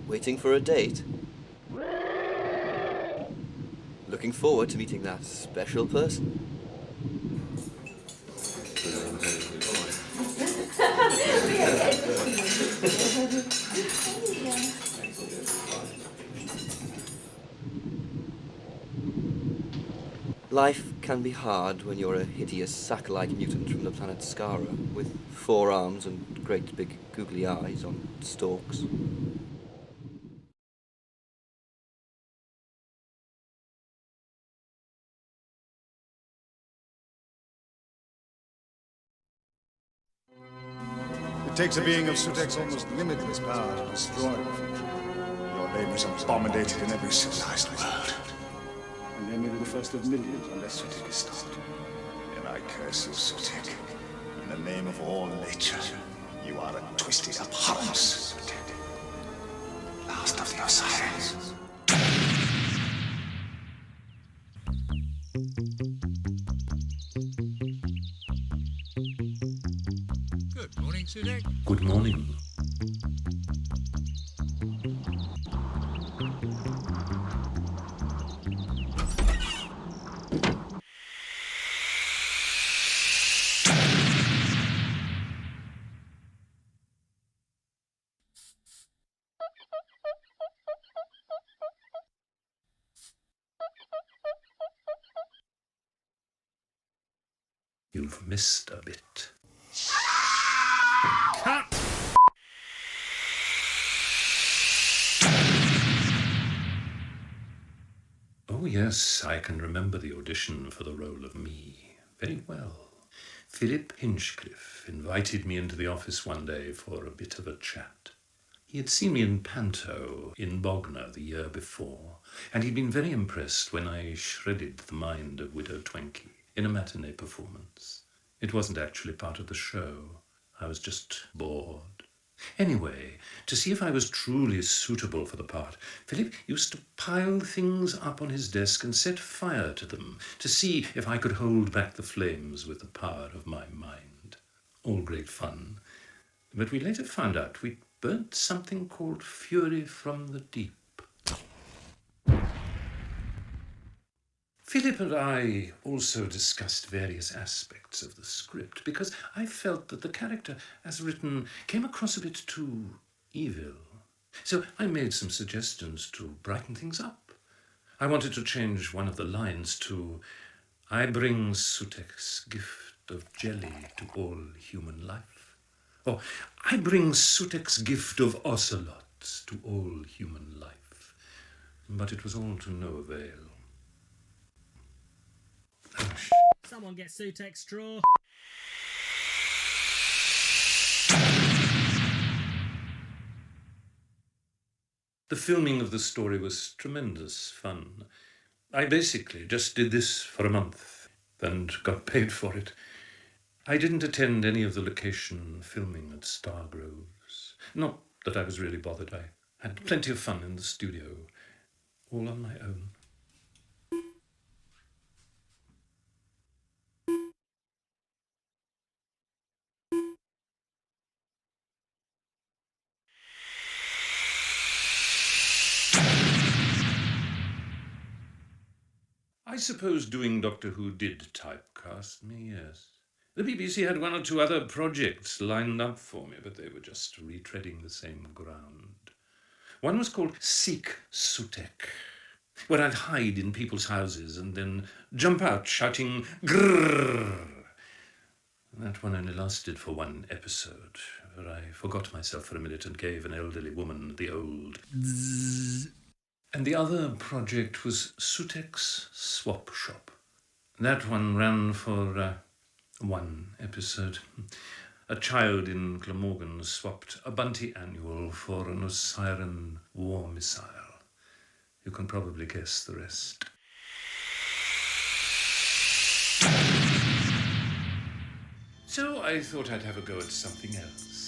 Waiting for a date? Looking forward to meeting that special person? Life can be hard when you're a hideous sack-like mutant from the planet Skara, with 4 arms and great big googly eyes on stalks. It takes a being of Sutek's almost limitless power to destroy the future. Your name is abominated in every civilized world. And they may be the first of millions unless Sutek is stopped. And I curse you, Sutek. In the name of all nature, you are a twisted abhorrence, Sutek. Last of the Osiris. Good morning, Sutek. Good morning. You've missed a bit. Cut! Oh yes, I can remember the audition for the role of me very well. Philip Hinchcliffe invited me into the office one day for a bit of a chat. He had seen me in Panto in Bognor the year before, and he'd been very impressed when I shredded the mind of Widow Twenky in a matinee performance. It wasn't actually part of the show. I was just bored. Anyway, to see if I was truly suitable for the part, Philip used to pile things up on his desk and set fire to them to see if I could hold back the flames with the power of my mind. All great fun. But we later found out we'd burnt something called fury from the deep. Philip and I also discussed various aspects of the script because I felt that the character, as written, came across a bit too evil. So I made some suggestions to brighten things up. I wanted to change one of the lines to, "I bring Sutek's gift of jelly to all human life." Or, "I bring Sutek's gift of ocelots to all human life." But it was all to no avail. Someone get Sutek's straw. The filming of the story was tremendous fun. I basically just did this for a month and got paid for it. I didn't attend any of the location filming at Stargroves. Not that I was really bothered. I had plenty of fun in the studio, all on my own. I suppose doing Doctor Who did typecast me, yes. The BBC had 1 or 2 other projects lined up for me, but they were just retreading the same ground. One was called Seek Sutek, where I'd hide in people's houses and then jump out shouting grrrr. That one only lasted for 1 episode, where I forgot myself for a minute and gave an elderly woman the old zzz. And the other project was Sutek's Swap Shop. That one ran for 1 episode. A child in Glamorgan swapped a Bunty annual for an Osiran war missile. You can probably guess the rest. So I thought I'd have a go at something else.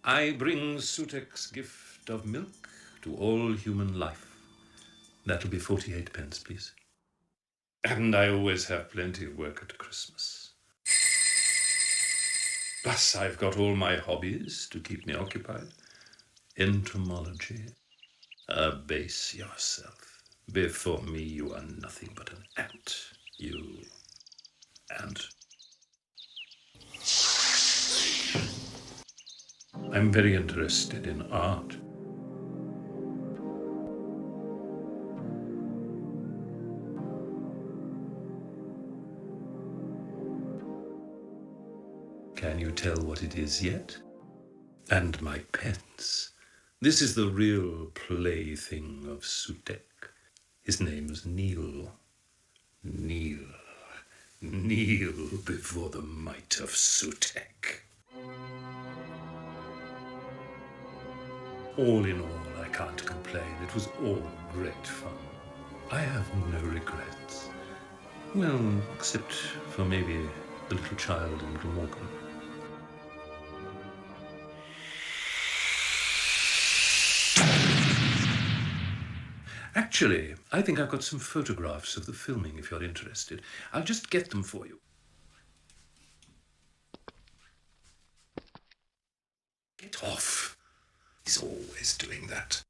I bring Sutek's gift of milk to all human life. That'll be 48 pence, please. And I always have plenty of work at Christmas. Plus, I've got all my hobbies to keep me occupied. Entomology. Abase yourself. Before me, you are nothing but an ant. You ant. I'm very interested in art. Can you tell what it is yet? And my pets. This is the real plaything of Sutek. His name's Neil. Kneel. Kneel before the might of Sutek. All in all, I can't complain. It was all great fun. I have no regrets. Well, except for maybe the little child in Glamorgan. Actually, I think I've got some photographs of the filming if you're interested. I'll just get them for you. Get off. He's always doing that.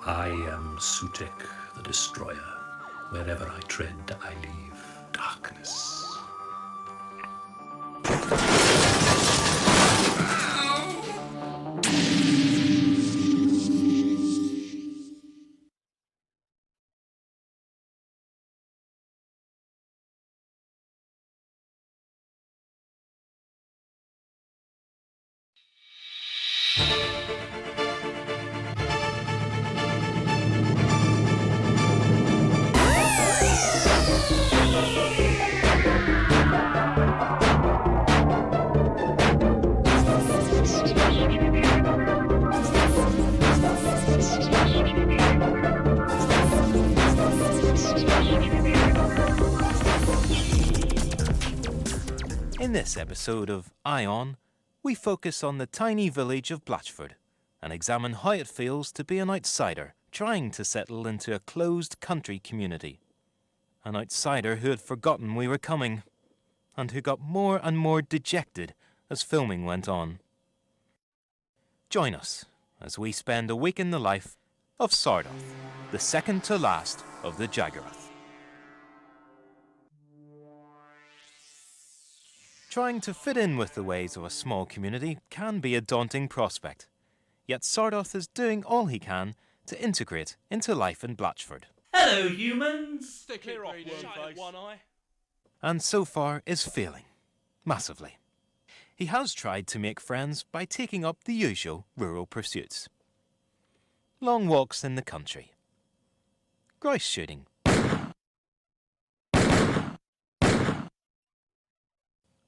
I am Sutek the Destroyer. Wherever I tread, I leave darkness. In this episode of Ion, we focus on the tiny village of Blatchford and examine how it feels to be an outsider trying to settle into a closed country community. An outsider who had forgotten we were coming and who got more and more dejected as filming went on. Join us as we spend a week in the life of Sardoth, the second to last of the Jaggeroth. Trying to fit in with the ways of a small community can be a daunting prospect, yet Sardoth is doing all he can to integrate into life in Blatchford. Hello, humans! Stay clear off, Wormface. One eye. And so far is failing, massively. He has tried to make friends by taking up the usual rural pursuits. Long walks in the country, grouse shooting,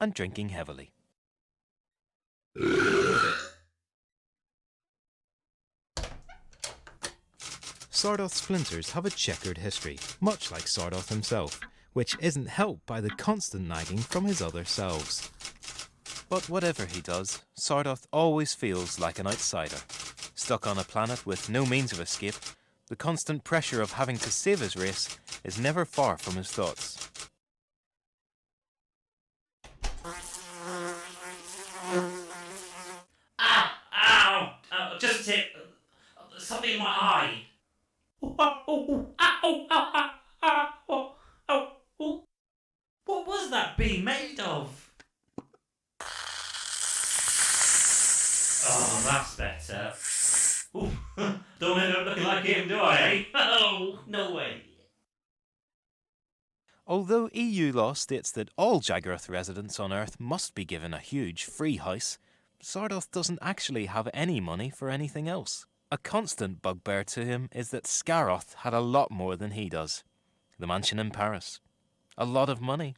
and drinking heavily. Sardoth's splinters have a checkered history, much like Sardoth himself, which isn't helped by the constant nagging from his other selves. But whatever he does, Sardoth always feels like an outsider. Stuck on a planet with no means of escape, the constant pressure of having to save his race is never far from his thoughts. Ow! Just a tip. Something in my eye. What was that bee made of? Oh, that's better. Ooh, don't end up looking like him, do I, eh? Oh, no way. Although EU law states that all Jaggeroth residents on Earth must be given a huge free house, Sardoth doesn't actually have any money for anything else. A constant bugbear to him is that Scaroth had a lot more than he does. The mansion in Paris, a lot of money,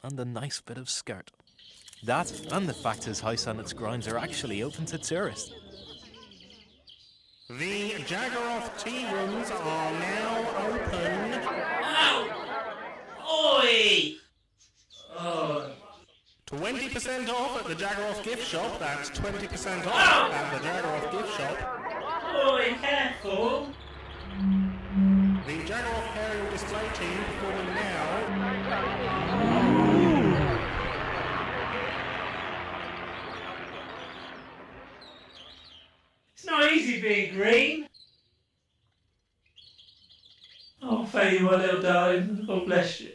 and a nice bit of skirt. That, and the fact his house and its grounds are actually open to tourists. The Jaggeroth tea rooms are now open. Ow! Oi! Oh. 20% off at the Jaggeroth gift shop. That's 20% off at the Jaggeroth gift shop. Oi, careful! The Jaggeroth aerial display team performing now. It's not easy being green. Oh, thank you, my little darling. God bless you.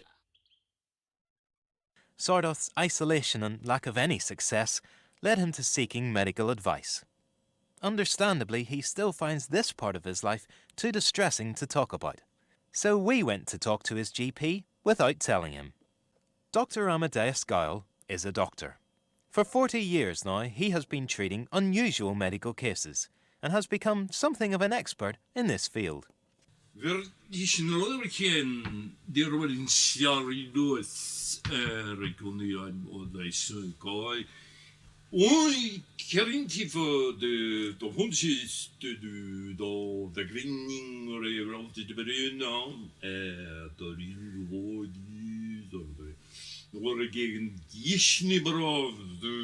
Sardoth's isolation and lack of any success led him to seeking medical advice. Understandably, he still finds this part of his life too distressing to talk about. So we went to talk to his GP without telling him. Dr. Amadeus Guile is a doctor. For 40 years now, he has been treating unusual medical cases and has become something of an expert in this field. Oi, kerinti for the hunches to do the greening or the beruna, the real or again, Yishnibrov, the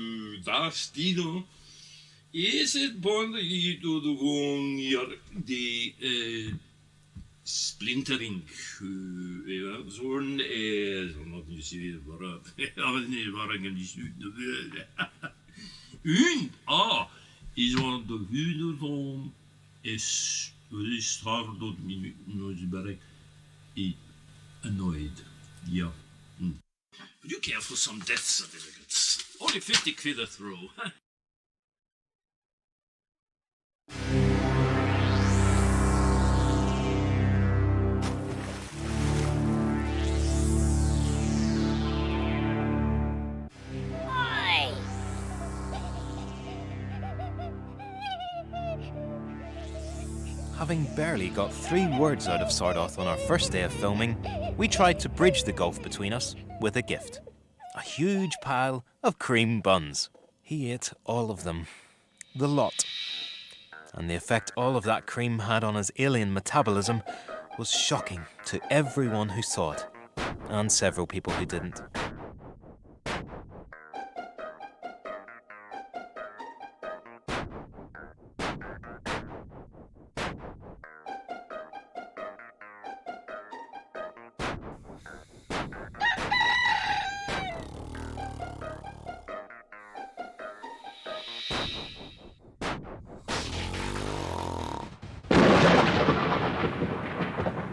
Dastino. Is it born to the one year the splintering? Zorn is not you see it, but I was never going to shoot the word. Is one of the Hühnerholm is really started on me, annoyed. Yeah. Would you care for some death certificates? Only 50 quid a throw. Having barely got 3 words out of Sardoth on our first day of filming, we tried to bridge the gulf between us with a gift. A huge pile of cream buns. He ate all of them. The lot. And the effect all of that cream had on his alien metabolism was shocking to everyone who saw it, and several people who didn't.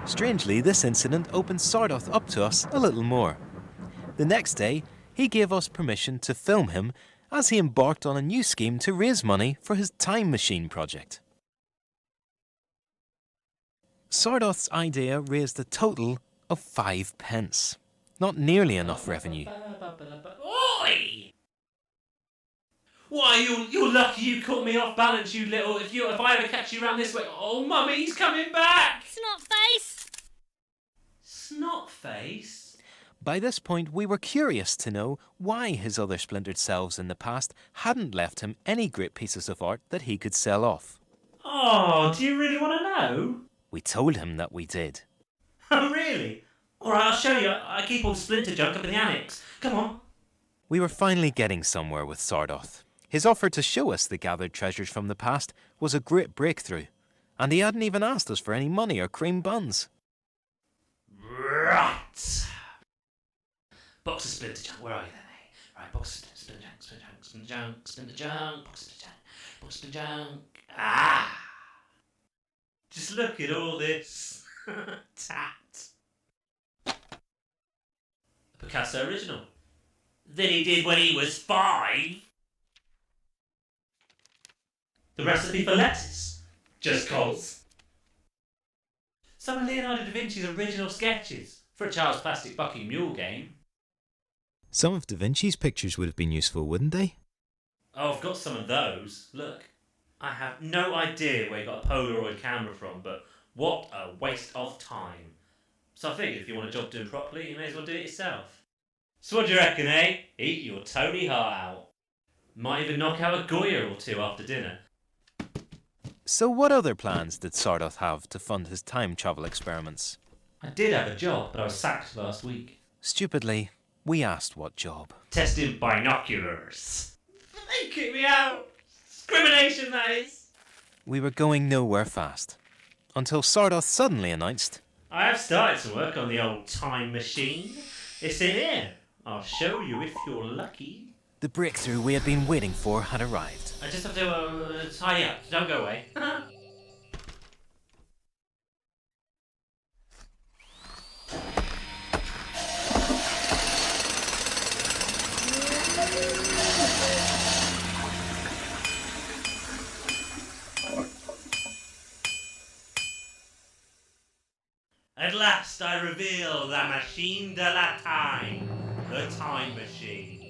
Strangely, this incident opened Sardoth up to us a little more. The next day, he gave us permission to film him as he embarked on a new scheme to raise money for his time machine project. Sardoth's idea raised a total of 5 pence. Not nearly enough revenue. Oi! Why, you're lucky you caught me off balance, you little... If I ever catch you around this way... Oh, Mummy, he's coming back! Snotface! Snotface? By this point, we were curious to know why his other splintered selves in the past hadn't left him any great pieces of art that he could sell off. Oh, do you really want to know? We told him that we did. Oh, really? Alright, I'll show you. I keep all the splinter junk up in the annex. Come on. We were finally getting somewhere with Sardoth. His offer to show us the gathered treasures from the past was a great breakthrough, and he hadn't even asked us for any money or cream buns. Right. Box of splinter junk. Where are you then, eh? Right, box of splinter junk, splinter junk, splinter junk, splinter junk, box of splinter junk, box of splinter junk. Ah! Just look at all this. Tat. A Picasso original. That he did when he was 5. The recipe for lettuce. Just coals. Some of Leonardo da Vinci's original sketches. For a child's plastic bucking mule game. Some of Da Vinci's pictures would have been useful, wouldn't they? Oh, I've got some of those. Look, I have no idea where you got a Polaroid camera from, but what a waste of time. So I figured if you want a job doing properly, you may as well do it yourself. So what do you reckon, eh? Eat your Tony heart out. Might even knock out a Goya or two after dinner. So what other plans did Sardoth have to fund his time travel experiments? I did have a job, but I was sacked last week. Stupidly, we asked what job. Testing binoculars. They kicked me out. Discrimination, that is. We were going nowhere fast. Until Sardoth suddenly announced, I have started to work on the old time machine. It's in here. I'll show you if you're lucky. the breakthrough we had been waiting for had arrived. I just have to tidy up. Don't go away. At last I reveal the machine de la time. The time machine.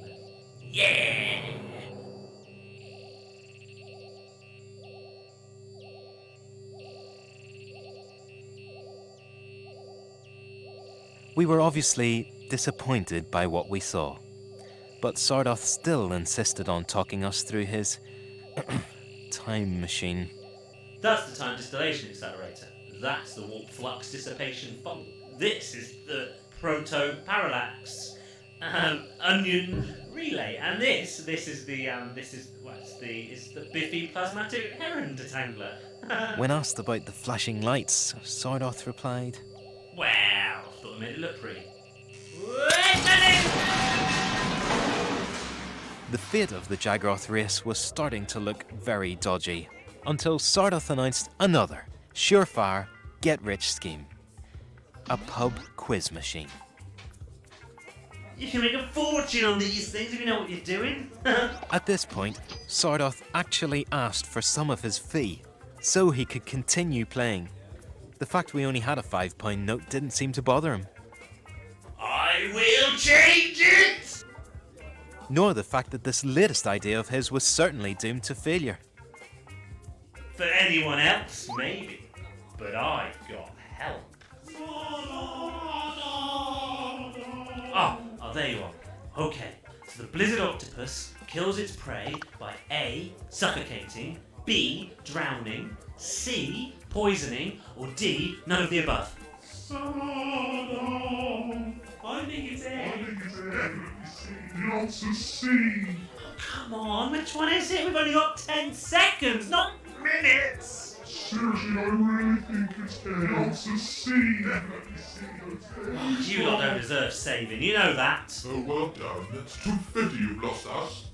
Yeah! We were obviously disappointed by what we saw, but Sardoth still insisted on talking us through his time machine. That's the time distillation accelerator. That's the warp flux dissipation funnel. This is the proto-parallax onion relay, and this is the Biffy plasmatic heron detangler. When asked about the flashing lights, Sardoth replied, Wow, thought I made it look pretty. the fate of the Jagroth race was starting to look very dodgy, until Sardoth announced another surefire get-rich scheme. A pub quiz machine. You can make a fortune on these things if you know what you're doing. At this point, Sardoth actually asked for some of his fee, so he could continue playing. The fact we only had a £5 note didn't seem to bother him. I will change it! Nor the fact that this latest idea of his was certainly doomed to failure. For anyone else, maybe. But I've got help. Oh, there you are. Okay, so the blizzard octopus kills its prey by A, suffocating, B, drowning, C, poisoning, or D, none of the above. I think it's A. The answer's C. Come on, which one is it? We've only got 10 seconds, not minutes! Seriously, I really think it's A. The answer's C. Definitely C. Oh, you lot don't deserve saving, you know that. Oh, well done. That's 250 you've lost us.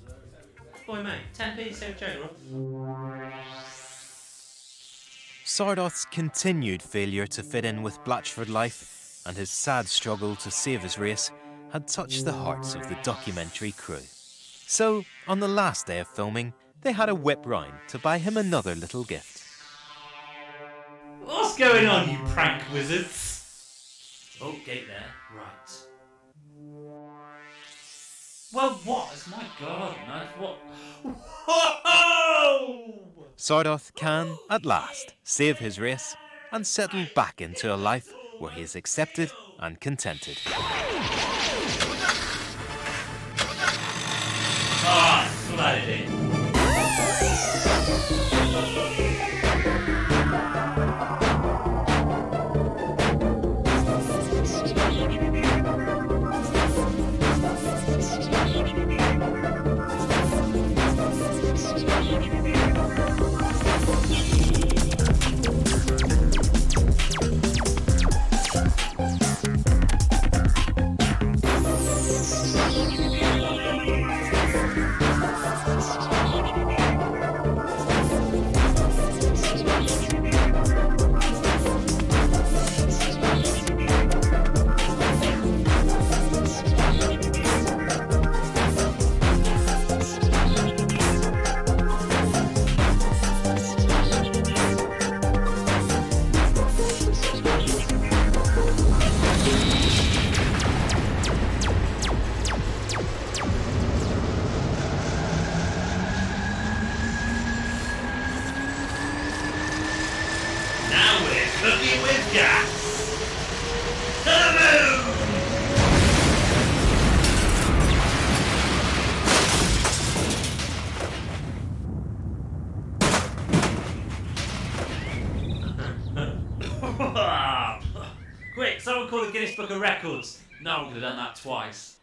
Boy, mate, 10p save Jagroth. Sardoth's continued failure to fit in with Blatchford life and his sad struggle to save his race had touched the hearts of the documentary crew. So, on the last day of filming, they had a whip round to buy him another little gift. What's going on, you prank wizards? Oh, gate there. Right. Well, what? My God, man. What? Whoa! Sardoth can, at last, save his race and settle back into a life where he is accepted and contented. Ah, flooded it. Quick, someone call the Guinness Book of Records. No one could have done that twice.